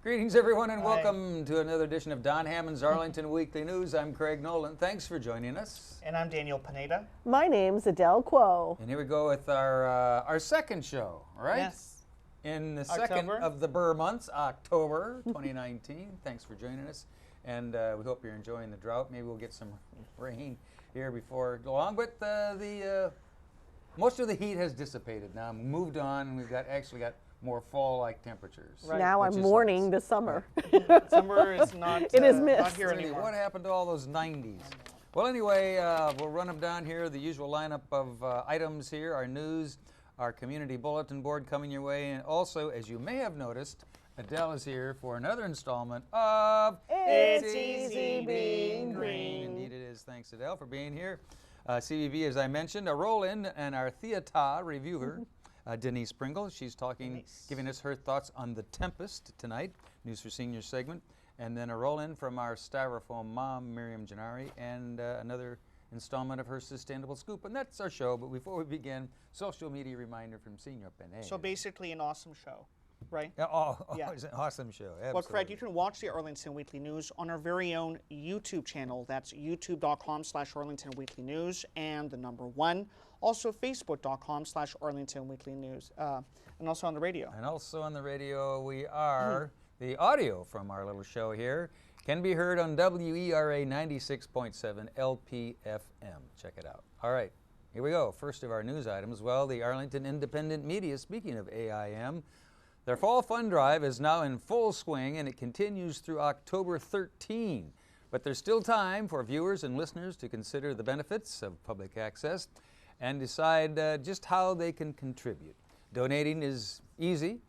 Greetings, everyone, and welcome to another edition of Don Hammond's Arlington Weekly News. I'm Craig Nolan. Thanks for joining us. And I'm Daniel Pineda. My name's Adele Quo. And here we go with our second show, right? Yes. In the second of the Burr months, October 2019. Thanks for joining us. And we hope you're enjoying the drought. Maybe we'll get some rain here before long. But most of the heat has dissipated now. Moved on. We've actually got more fall-like temperatures. Right. Now I'm mourning the summer. Summer is not, it is not here anymore. What happened to all those 90s? Well, anyway, we'll run them down here. The usual lineup of items here, our news, our community bulletin board coming your way. And also, as you may have noticed, Adele is here for another installment of It's Easy Being Green. Indeed it is. Thanks, Adele, for being here. CVB, as I mentioned, a roll-in, and our theater reviewer, Denise Pringle. She's giving us her thoughts on the Tempest tonight, News for Seniors segment, and then a roll-in from our styrofoam mom, Miriam Gennari, and another installment of her Sustainable Scoop. And that's our show, but before we begin, social media reminder from Senior Pene. So basically an awesome show, right? Yeah, it's an awesome show. Absolutely. Well, Craig, you can watch the Arlington Weekly News on our very own YouTube channel. That's youtube.com/Arlington Weekly News and the number 1. Also, facebook.com/Arlington Weekly News, and also on the radio. And also on the radio, we are, the audio from our little show here can be heard on WERA 96.7 LPFM. Check it out. All right, here we go. First of our news items. Well, the Arlington Independent Media, speaking of AIM, their fall fund drive is now in full swing, and it continues through October 13. But there's still time for viewers and listeners to consider the benefits of public access and decide just how they can contribute. Donating is easy.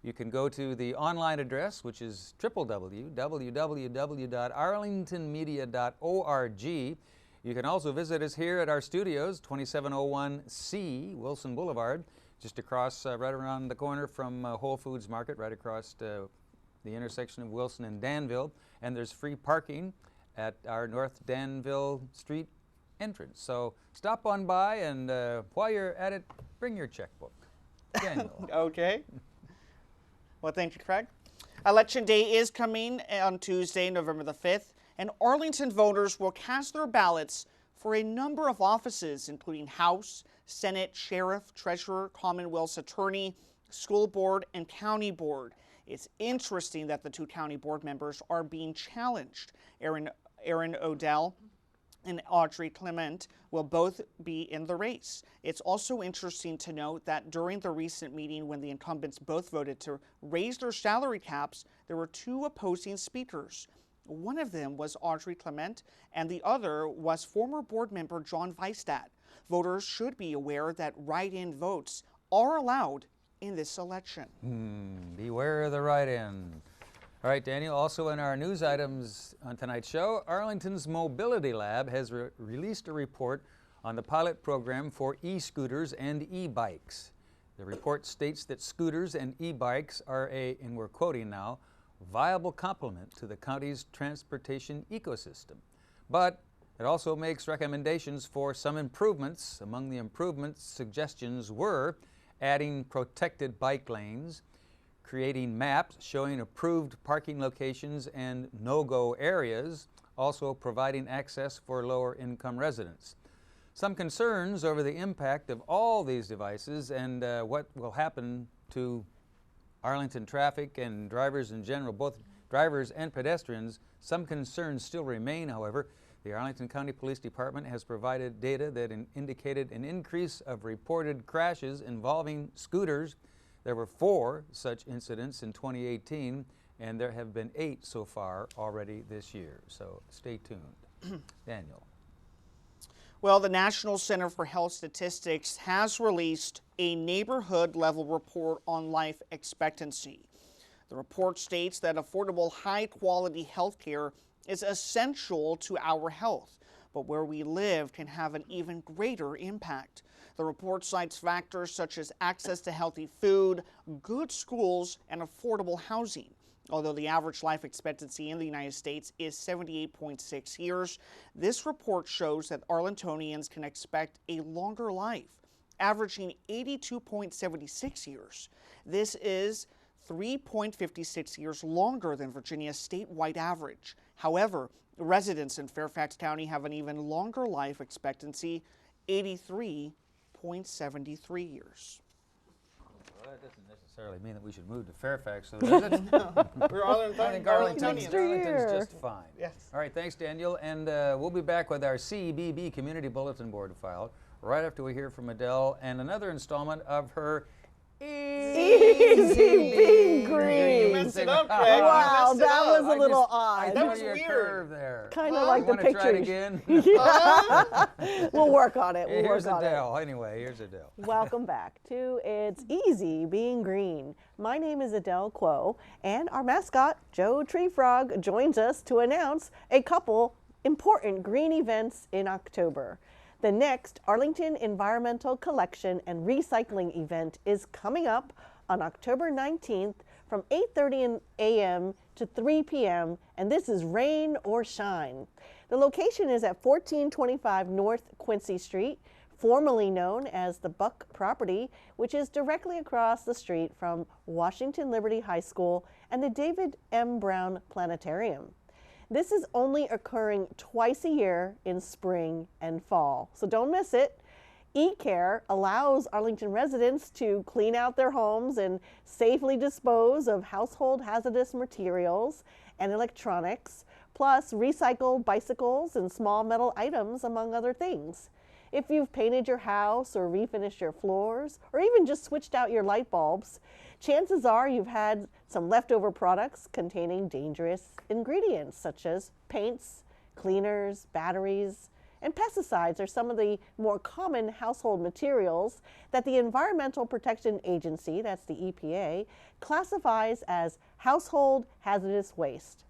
You can go to the online address, which is www.arlingtonmedia.org. You can also visit us here at our studios, 2701C Wilson Boulevard, just across, right around the corner from Whole Foods Market, right across the intersection of Wilson and Danville. And there's free parking at our North Danville Street entrance. So stop on by, and while you're at it, bring your checkbook. Daniel. Okay. Well, thank you, Craig. Election Day is coming on Tuesday, November the 5th, and Arlington voters will cast their ballots for a number of offices, including House, Senate, Sheriff, Treasurer, Commonwealth's Attorney, School Board, and County Board. It's interesting that the 2 county board members are being challenged. Aaron Odell and Audrey Clement will both be in the race. It's also interesting to note that during the recent meeting when the incumbents both voted to raise their salary caps, there were 2 opposing speakers. One of them was Audrey Clement, and the other was former board member John Weistat. Voters should be aware that write-in votes are allowed in this election. Beware of the write-in. All right, Daniel, also in our news items on tonight's show, Arlington's Mobility Lab has released a report on the pilot program for e-scooters and e-bikes. The report states that scooters and e-bikes are and we're quoting now, viable complement to the county's transportation ecosystem. But it also makes recommendations for some improvements. Among the improvements suggestions were adding protected bike lanes, creating maps showing approved parking locations and no-go areas, also providing access for lower-income residents. Some concerns over the impact of all these devices and what will happen to Arlington traffic and drivers in general, both drivers and pedestrians. Some concerns still remain, however. The Arlington County Police Department has provided data that indicated an increase of reported crashes involving scooters. There were 4 such incidents in 2018, and there have been 8 so far already this year. So stay tuned. Daniel. Well, the National Center for Health Statistics has released a neighborhood-level report on life expectancy. The report states that affordable, high-quality health care is essential to our health, but where we live can have an even greater impact. The report cites factors such as access to healthy food, good schools, and affordable housing. Although the average life expectancy in the United States is 78.6 years, this report shows that Arlingtonians can expect a longer life, averaging 82.76 years. This is 3.56 years longer than Virginia's statewide average. However, residents in Fairfax County have an even longer life expectancy, 83.73 years. Well, that doesn't necessarily mean that we should move to Fairfax, though, does it? We're Arlington. I think Arlington's year. just fine. Yes. All right, thanks, Daniel. And we'll be back with our CBB Community Bulletin Board file right after we hear from Adele and another installment of her Easy Being Green. You messed it up, Craig. Wow, You messed it that up. was a little I odd. That was threw you a weird. curve there. Kind of like the Want to try it picture. again? We'll work on it. We'll Here's work on it. Adele. Anyway, here's Adele. Welcome back to It's Easy Being Green. My name is Adele Quo, and our mascot, Joe Tree Frog, joins us to announce a couple important green events in October. The next Arlington Environmental Collection and Recycling event is coming up on October 19th from 8:30 a.m. to 3 p.m., and this is rain or shine. The location is at 1425 North Quincy Street, formerly known as the Buck property, which is directly across the street from Washington Liberty High School and the David M. Brown Planetarium. This is only occurring twice a year in spring and fall, so don't miss it. eCare allows Arlington residents to clean out their homes and safely dispose of household hazardous materials and electronics, plus recycle bicycles and small metal items, among other things. If you've painted your house or refinished your floors, or even just switched out your light bulbs, chances are you've had some leftover products containing dangerous ingredients such as paints, cleaners, batteries, and pesticides are some of the more common household materials that the Environmental Protection Agency, that's the EPA, classifies as household hazardous waste.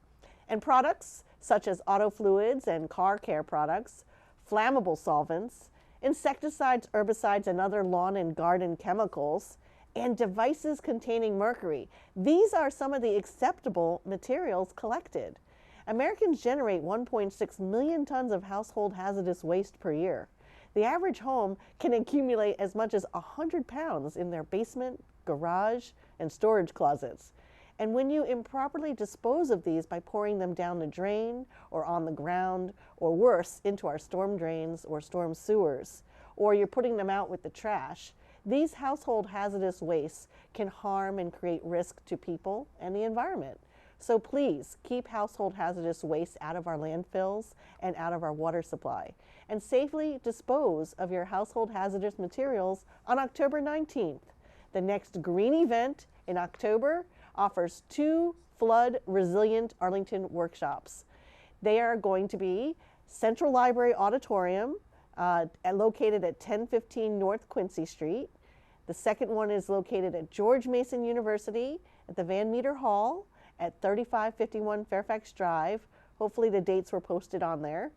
And products such as auto fluids and car care products, flammable solvents, insecticides, herbicides, and other lawn and garden chemicals, and devices containing mercury. These are some of the acceptable materials collected. Americans generate 1.6 million tons of household hazardous waste per year. The average home can accumulate as much as 100 pounds in their basement, garage, and storage closets. And when you improperly dispose of these by pouring them down the drain or on the ground, or worse, into our storm drains or storm sewers, or you're putting them out with the trash, these household hazardous wastes can harm and create risk to people and the environment. So please keep household hazardous waste out of our landfills and out of our water supply, and safely dispose of your household hazardous materials on October 19th. The next green event in October offers 2 flood resilient Arlington workshops. They are going to be Central Library Auditorium, located at 1015 North Quincy Street. The second one is located at George Mason University at the Van Meter Hall at 3551 Fairfax Drive. Hopefully the dates were posted on there.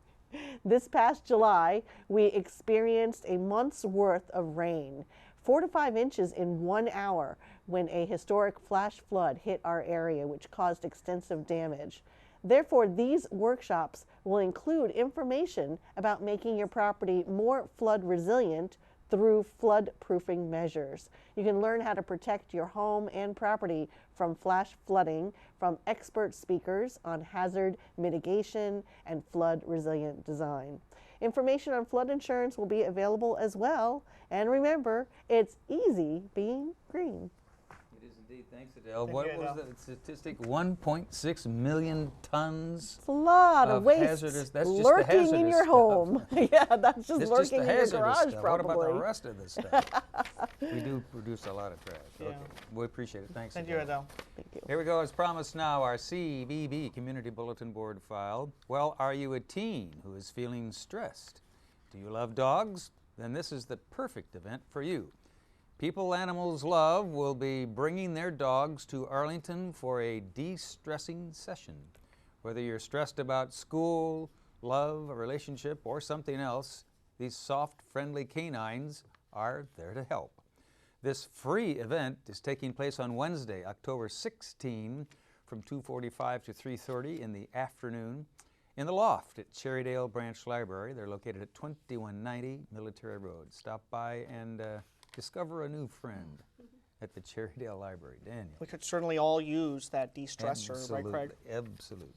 This past July, we experienced a month's worth of rain, 4 to 5 inches in 1 hour, when a historic flash flood hit our area, which caused extensive damage. Therefore, these workshops will include information about making your property more flood resilient through flood proofing measures. You can learn how to protect your home and property from flash flooding from expert speakers on hazard mitigation and flood resilient design. Information on flood insurance will be available as well. And remember, it's easy being green. It is indeed. Thanks, Adele. What was the statistic? 1.6 million tons It's a lot of waste hazardous. That's just the lurking in hazardous your stuff. home. Yeah, that's just It's lurking just the in your hazardous garage, stuff. probably. What about the rest of this stuff? We do produce a lot of trash. Yeah. Okay, we appreciate it. Thanks. Thank you, Adele. Thank you. Here we go. As promised now, our CBB Community Bulletin Board file. Well, are you a teen who is feeling stressed? Do you love dogs? Then this is the perfect event for you. People Animals Love will be bringing their dogs to Arlington for a de-stressing session. Whether you're stressed about school, love, a relationship, or something else, these soft, friendly canines are there to help. This free event is taking place on Wednesday, October 16, from 2:45 to 3:30 in the afternoon in the loft at Cherrydale Branch Library. They're located at 2190 Military Road. Stop by and discover a new friend. at the Cherrydale Library. Daniel. We could certainly all use that de-stressor, right, Craig? Absolutely.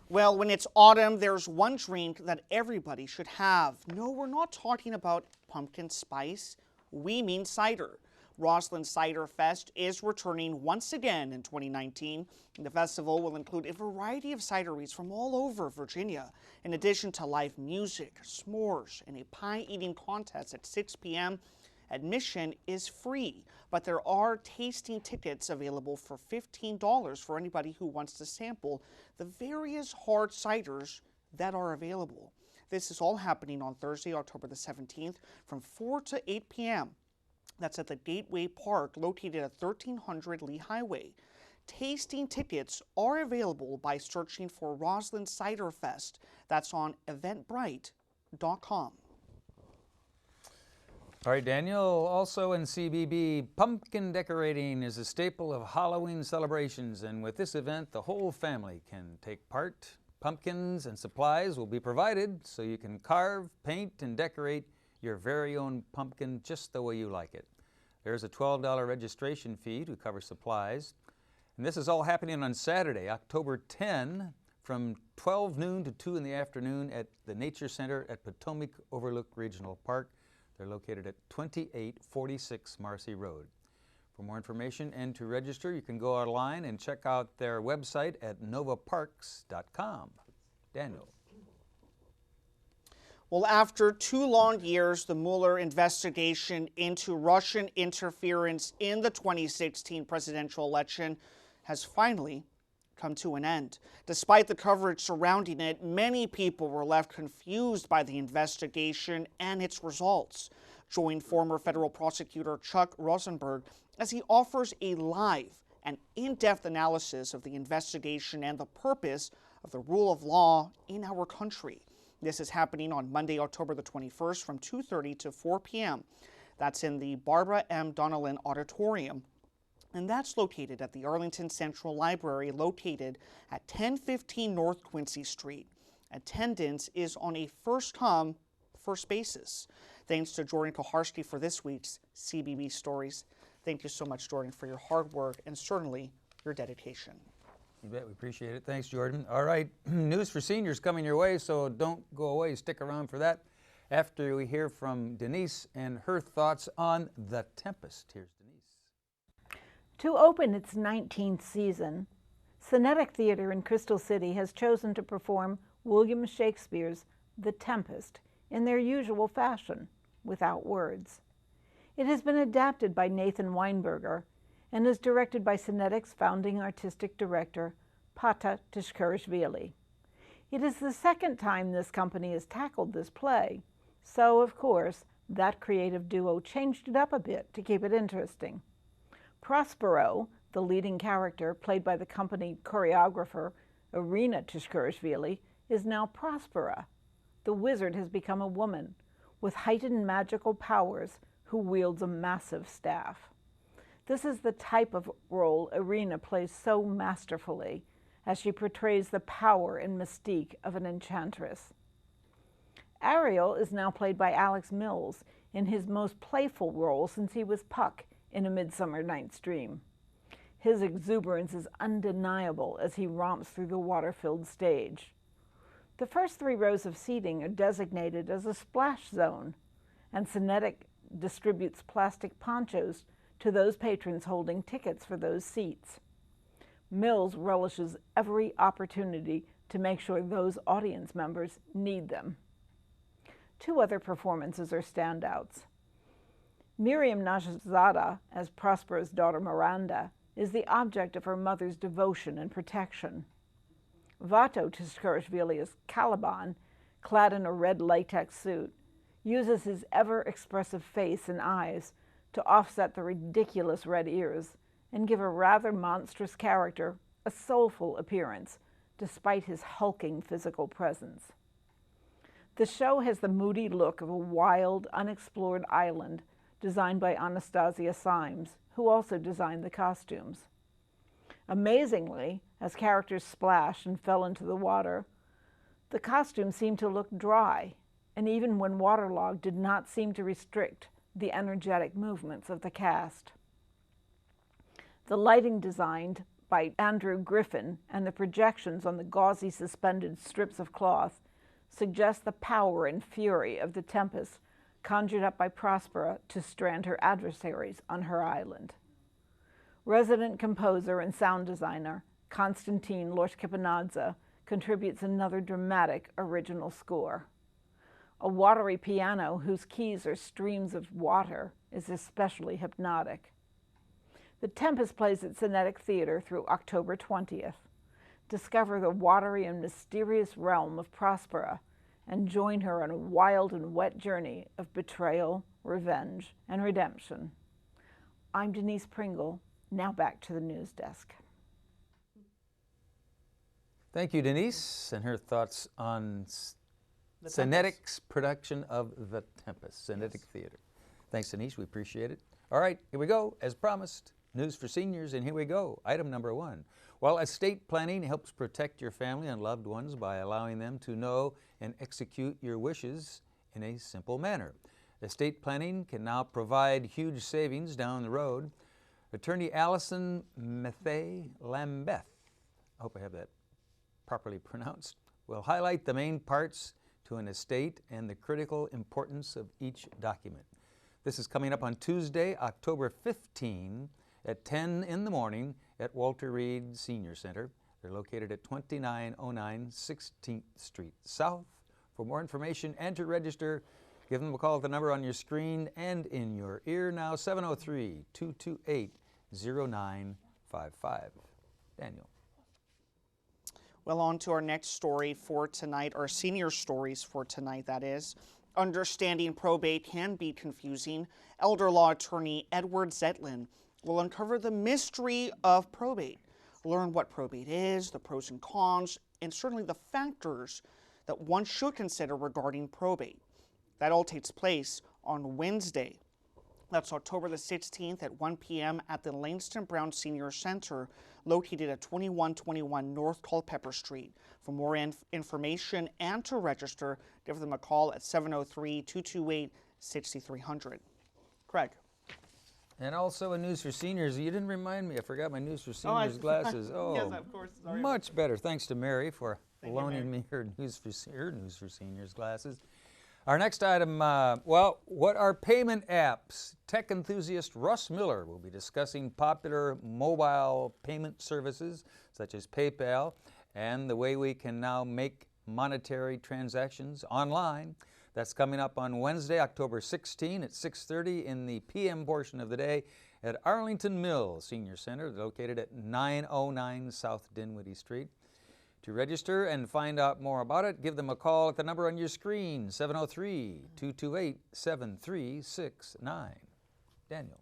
Well, when it's autumn, there's one drink that everybody should have. No, we're not talking about pumpkin spice. We mean cider. Rosslyn Cider Fest is returning once again in 2019. The festival will include a variety of cideries from all over Virginia, in addition to live music, s'mores, and a pie-eating contest at 6 p.m. Admission is free, but there are tasting tickets available for $15 for anybody who wants to sample the various hard ciders that are available. This is all happening on Thursday, October the 17th from 4 to 8 p.m. That's at the Gateway Park, located at 1300 Lee Highway. Tasting tickets are available by searching for Rosslyn Cider Fest. That's on eventbrite.com. All right, Daniel, also in CBB, pumpkin decorating is a staple of Halloween celebrations, and with this event, the whole family can take part. Pumpkins and supplies will be provided so you can carve, paint, and decorate your very own pumpkin just the way you like it. There's a $12 registration fee to cover supplies, and this is all happening on Saturday, October 10, from 12 noon to 2 in the afternoon at the Nature Center at Potomac Overlook Regional Park. They're located at 2846 Marcy Road. For more information and to register, you can go online and check out their website at novaparks.com. Daniel. Well, after 2 long years, the Mueller investigation into Russian interference in the 2016 presidential election has finally come to an end. Despite the coverage surrounding it, many people were left confused by the investigation and its results. Join former federal prosecutor Chuck Rosenberg as he offers a live and in-depth analysis of the investigation and the purpose of the rule of law in our country. This is happening on Monday, October the 21st from 2:30 to 4 p.m. That's in the Barbara M. Donnellan Auditorium. And that's located at the Arlington Central Library, located at 1015 North Quincy Street. Attendance is on a first-come, first basis. Thanks to Jordan Koharski for this week's CBB Stories. Thank you so much, Jordan, for your hard work and certainly your dedication. You bet, we appreciate it. Thanks, Jordan. All right, news for seniors coming your way, so don't go away. Stick around for that after we hear from Denise and her thoughts on The Tempest. Here's Denise. To open its 19th season, Synetic Theater in Crystal City has chosen to perform William Shakespeare's The Tempest in their usual fashion, without words. It has been adapted by Nathan Weinberger and is directed by Synetic's founding artistic director, Paula Lazor. It is the second time this company has tackled this play, so of course that creative duo changed it up a bit to keep it interesting. Prospero, the leading character, played by the company choreographer Irina Tishkurishvili, is now Prospera. The wizard has become a woman with heightened magical powers who wields a massive staff. This is the type of role Irina plays so masterfully as she portrays the power and mystique of an enchantress. Ariel is now played by Alex Mills in his most playful role since he was Puck in A Midsummer Night's Dream. His exuberance is undeniable as he romps through the water-filled stage. The first 3 rows of seating are designated as a splash zone, and Synetic distributes plastic ponchos to those patrons holding tickets for those seats. Mills relishes every opportunity to make sure those audience members need them. 2 other performances are standouts. Miriam Gennari, as Prospero's daughter Miranda, is the object of her mother's devotion and protection. Vato Tishkurishvili as Caliban, clad in a red latex suit, uses his ever-expressive face and eyes to offset the ridiculous red ears and give a rather monstrous character a soulful appearance, despite his hulking physical presence. The show has the moody look of a wild, unexplored island designed by Anastasia Symes, who also designed the costumes. Amazingly, as characters splashed and fell into the water, the costumes seemed to look dry, and even when waterlogged, did not seem to restrict the energetic movements of the cast. The lighting designed by Andrew Griffin and the projections on the gauzy suspended strips of cloth suggest the power and fury of the Tempest conjured up by Prospera to strand her adversaries on her island. Resident composer and sound designer Konstantin Lorshkipanadze contributes another dramatic original score. A watery piano whose keys are streams of water is especially hypnotic. The Tempest plays at Synetic Theater through October 20th. Discover the watery and mysterious realm of Prospera and join her on a wild and wet journey of betrayal, revenge, and redemption. I'm Denise Pringle. Now back to the news desk. Thank you, Denise, and her thoughts on The Synetic's production of The Tempest, Synetic Theater. Thanks, Denise. We appreciate it. All right, here we go. As promised, news for seniors, and here we go. Item number 1. While estate planning helps protect your family and loved ones by allowing them to know and execute your wishes in a simple manner, estate planning can now provide huge savings down the road. Attorney Allison Mathey-Lambeth, I hope I have that properly pronounced, will highlight the main parts to an estate and the critical importance of each document. This is coming up on Tuesday, October 15 at 10 in the morning at Walter Reed Senior Center. They're located at 2909 16th Street South. For more information and to register, give them a call at the number on your screen and in your ear now, 703-228-0955. Daniel. Well, on to our next story for tonight, our senior stories for tonight, that is. Understanding probate can be confusing. Elder law attorney Edward Zetlin will uncover the mystery of probate, learn what probate is, the pros and cons, and certainly the factors that one should consider regarding probate. That all takes place on Wednesday. That's October the 16th at 1 p.m. at the Langston Brown Senior Center, located at 2121 North Culpeper Street. For more information and to register, give them a call at 703-228-6300. Craig. And also a news for seniors. You didn't remind me. I forgot my news for seniors glasses. Oh, yes, of course. Sorry. Much better. Thanks to Mary for Thank you, loaning Mary. me her news for seniors glasses. Our next item, well, what are payment apps? Tech enthusiast Russ Miller will be discussing popular mobile payment services such as PayPal and the way we can now make monetary transactions online. That's coming up on Wednesday, October 16 at 6:30 in the PM portion of the day at Arlington Mills Senior Center, located at 909 South Dinwiddie Street. To register and find out more about it, give them a call at the number on your screen, 703-228-7369. Daniel.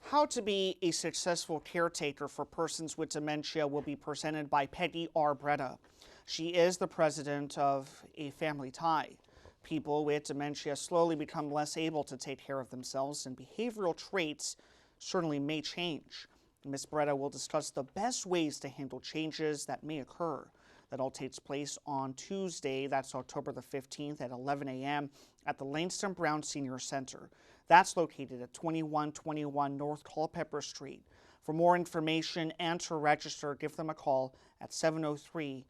How to be a successful caretaker for persons with dementia will be presented by Peggy R. Breda. She is the president of A Family Tie. People with dementia slowly become less able to take care of themselves, and behavioral traits certainly may change. Ms. Breda will discuss the best ways to handle changes that may occur. That all takes place on Tuesday, that's October the 15th at 11 a.m. at the Langston Brown Senior Center. That's located at 2121 North Culpeper Street. For more information and to register, give them a call at 703-228-6300.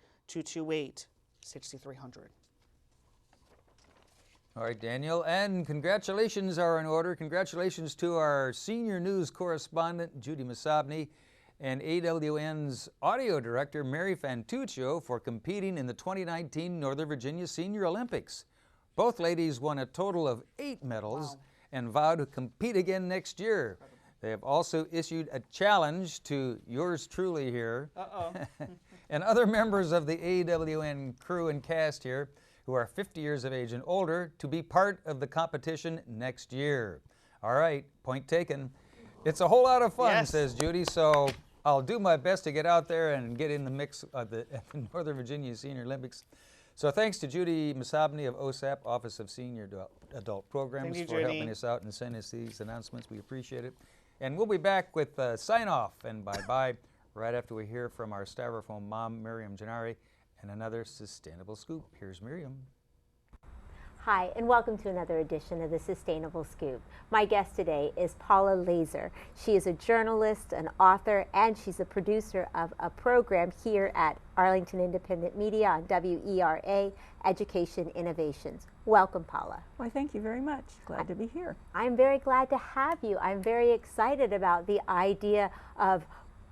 All right, Daniel, and congratulations are in order. Congratulations to our senior news correspondent, Judy Masabny, and AWN's audio director, Mary Fantuccio, for competing in the 2019 Northern Virginia Senior Olympics. Both ladies won a total of 8 medals and vowed to compete again next year. They have also issued a challenge to yours truly here and other members of the AWN crew and cast here who are 50 years of age and older to be part of the competition next year. All right, point taken. It's a whole lot of fun, Yes. says Judy, so I'll do my best to get out there and get in the mix of the Northern Virginia Senior Olympics. So thanks to Judy Masabny of OSAP, Office of Senior Adult Programs, Thank you, for helping Judy. us out and sending us these announcements. We appreciate it. And we'll be back with sign-off and bye-bye right after we hear from our Styrofoam mom, Miriam Gennari, and another sustainable scoop. Here's Miriam. Hi, and welcome to another edition of the Sustainable Scoop. My guest today is Paula Lazor. She is a journalist, an author, and she's a producer of a program here at Arlington Independent Media on WERA, Education Innovations. Welcome, Paula. Why, thank you very much. Glad to be here. I'm very glad to have you. I'm very excited about the idea of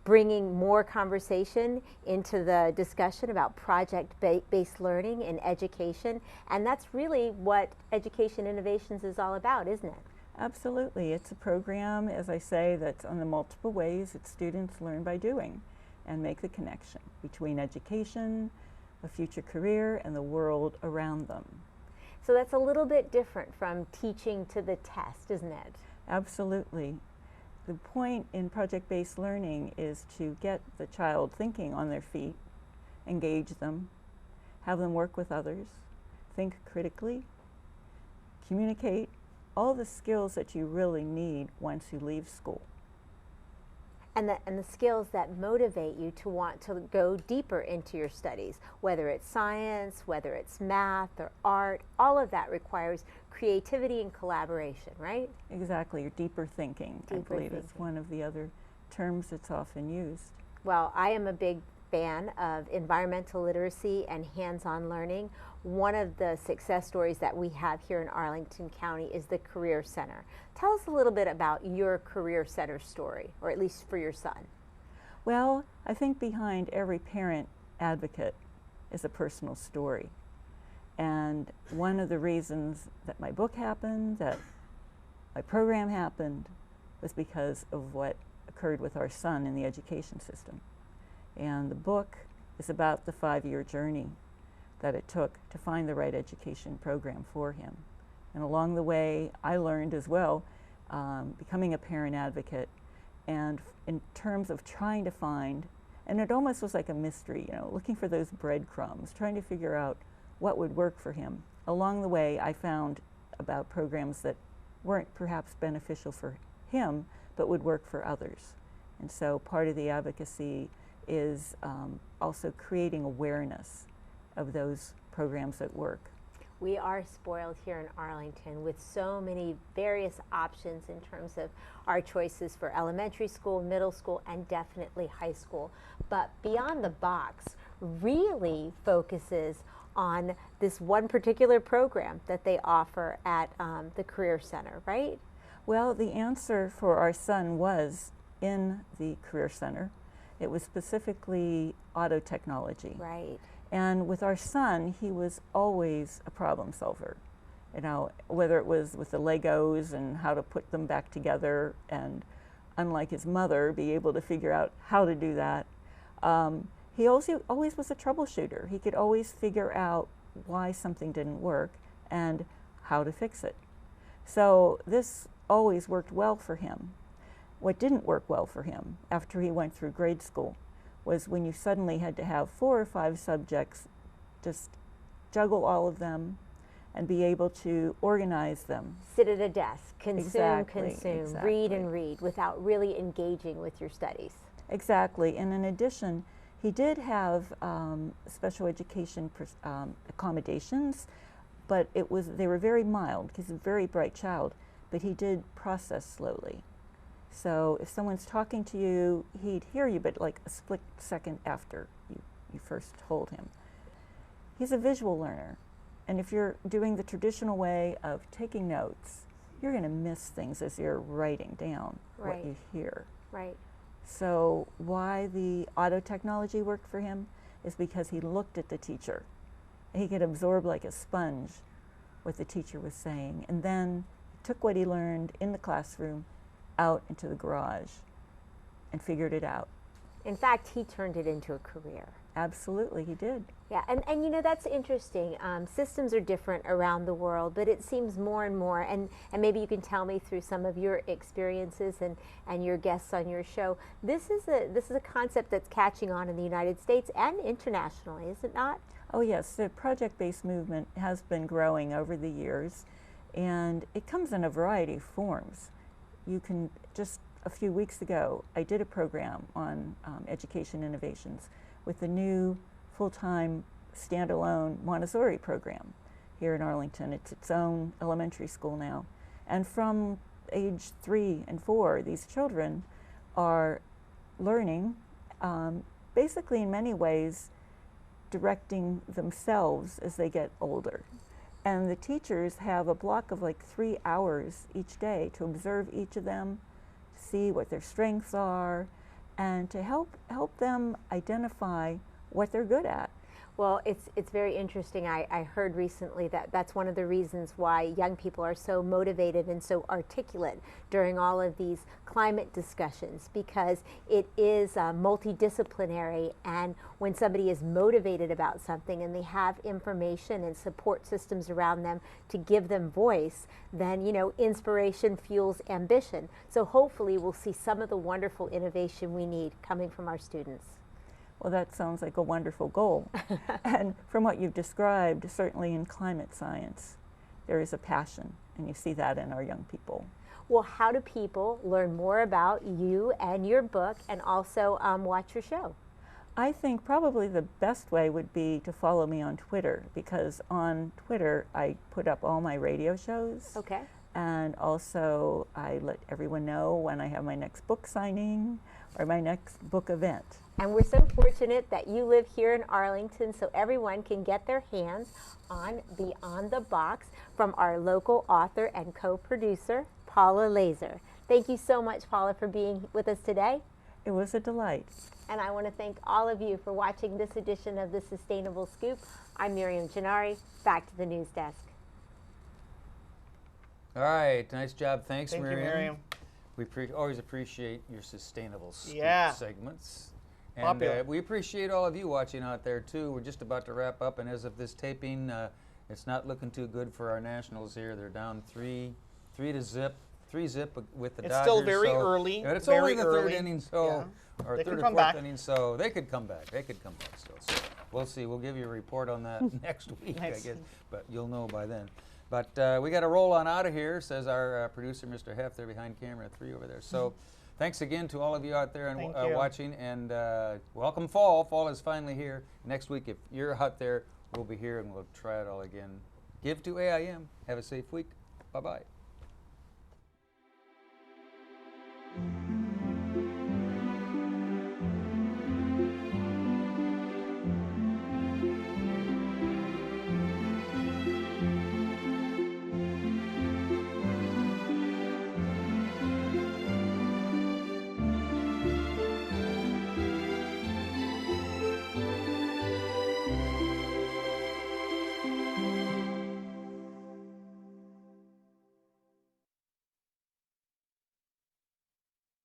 bringing more conversation into the discussion about project-based learning in education, and that's really what Education Innovations is all about, isn't it? Absolutely. It's a program, as I say, that's on the multiple ways that students learn by doing and make the connection between education, a future career, and the world around them. So that's a little bit different from teaching to the test, isn't it? Absolutely. The point in project-based learning is to get the child thinking on their feet, engage them, have them work with others, think critically, communicate, all the skills that you really need once you leave school. And the skills that motivate you to want to go deeper into your studies, whether it's science, whether it's math or art, all of that requires creativity and collaboration, right? Exactly, your deeper thinking, I believe is one of the other terms that's often used. Well, I am a big fan of environmental literacy and hands-on learning. One of the success stories that we have here in Arlington County is the Career Center. Tell us a little bit about your Career Center story, or at least for your son. Well, I think behind every parent advocate is a personal story. And one of the reasons that my book happened, that my program happened, was because of what occurred with our son in the education system. And the book is about the 5-year journey that it took to find the right education program for him. And along the way, I learned as well, becoming a parent advocate, and in terms of trying to find, and it almost was like a mystery, you know, looking for those breadcrumbs, trying to figure out what would work for him. Along the way, I found about programs that weren't perhaps beneficial for him, but would work for others. And so part of the advocacy is also creating awareness of those programs that work. We are spoiled here in Arlington with so many various options in terms of our choices for elementary school, middle school, and definitely high school. But Beyond the Box really focuses on this one particular program that they offer at the Career Center, right? Well, the answer for our son was in the Career Center. It was specifically auto technology. Right. And with our son, he was always a problem solver. You know, whether it was with the Legos and how to put them back together, and unlike his mother, be able to figure out how to do that. He also always was a troubleshooter. He could always figure out why something didn't work and how to fix it. So this always worked well for him. What didn't work well for him after he went through grade school was when you suddenly had to have 4 or 5 subjects, just juggle all of them and be able to organize them. Sit at a desk, consume, Exactly. read and read without really engaging with your studies. Exactly, and in addition, he did have special education accommodations, but they were very mild because he's a very bright child, but he did process slowly. So if someone's talking to you, he'd hear you, but like a split second after you first told him. He's a visual learner, and if you're doing the traditional way of taking notes, you're going to miss things as you're writing down what you hear. Right. So why the auto technology worked for him is because he looked at the teacher. He could absorb like a sponge what the teacher was saying, and then took what he learned in the classroom out into the garage and figured it out. In fact, he turned it into a career. Absolutely, he did. Yeah, and you know, that's interesting. Systems are different around the world, but it seems more and more, and maybe you can tell me through some of your experiences and your guests on your show, this is a concept that's catching on in the United States and internationally, is it not? Oh yes, the project-based movement has been growing over the years, and it comes in a variety of forms. You can, just a few weeks ago, I did a program on education innovations with the new full-time standalone Montessori program here in Arlington. It's its own elementary school now. And from age 3 and 4, these children are learning, basically in many ways, directing themselves as they get older. And the teachers have a block of like 3 hours each day to observe each of them, see what their strengths are, and to help them identify what they're good at. Well, it's very interesting. I heard recently that that's one of the reasons why young people are so motivated and so articulate during all of these climate discussions, because it is multidisciplinary, and when somebody is motivated about something and they have information and support systems around them to give them voice, then, you know, inspiration fuels ambition. So hopefully we'll see some of the wonderful innovation we need coming from our students. Well, that sounds like a wonderful goal. And from what you've described, certainly in climate science, there is a passion, and you see that in our young people. Well, how do people learn more about you and your book, and also watch your show? I think probably the best way would be to follow me on Twitter, because on Twitter I put up all my radio shows. Okay. And also I let everyone know when I have my next book signing or my next book event. And we're so fortunate that you live here in Arlington, so everyone can get their hands on Beyond the Box from our local author and co-producer, Paula Lazor. Thank you so much, Paula, for being with us today. It was a delight. And I want to thank all of you for watching this edition of The Sustainable Scoop. I'm Miriam Gennari. Back to the news desk. All right, nice job. Thanks, Thank Miriam. you, Miriam. We always appreciate your sustainable scoop Yeah. segments. And Popular. we appreciate all of you watching out there, too. We're just about to wrap up, and as of this taping, it's not looking too good for our Nationals here. They're down 3-0 with the It's Dodgers. still very so, early, and it's very only the third early. inning, so Yeah. or They third can or come fourth back. inning, so they could come back. They could come back still. So we'll see. We'll give you a report on that next week, I Nice. guess, but you'll know by then. But we got to roll on out of here, says our producer, Mr. Heff, there behind camera 3 over there. So thanks again to all of you out there and Thank you. watching, and welcome fall. Fall is finally here. Next week, if you're out there, we'll be here and we'll try it all again. Give to AIM. Have a safe week. Bye-bye.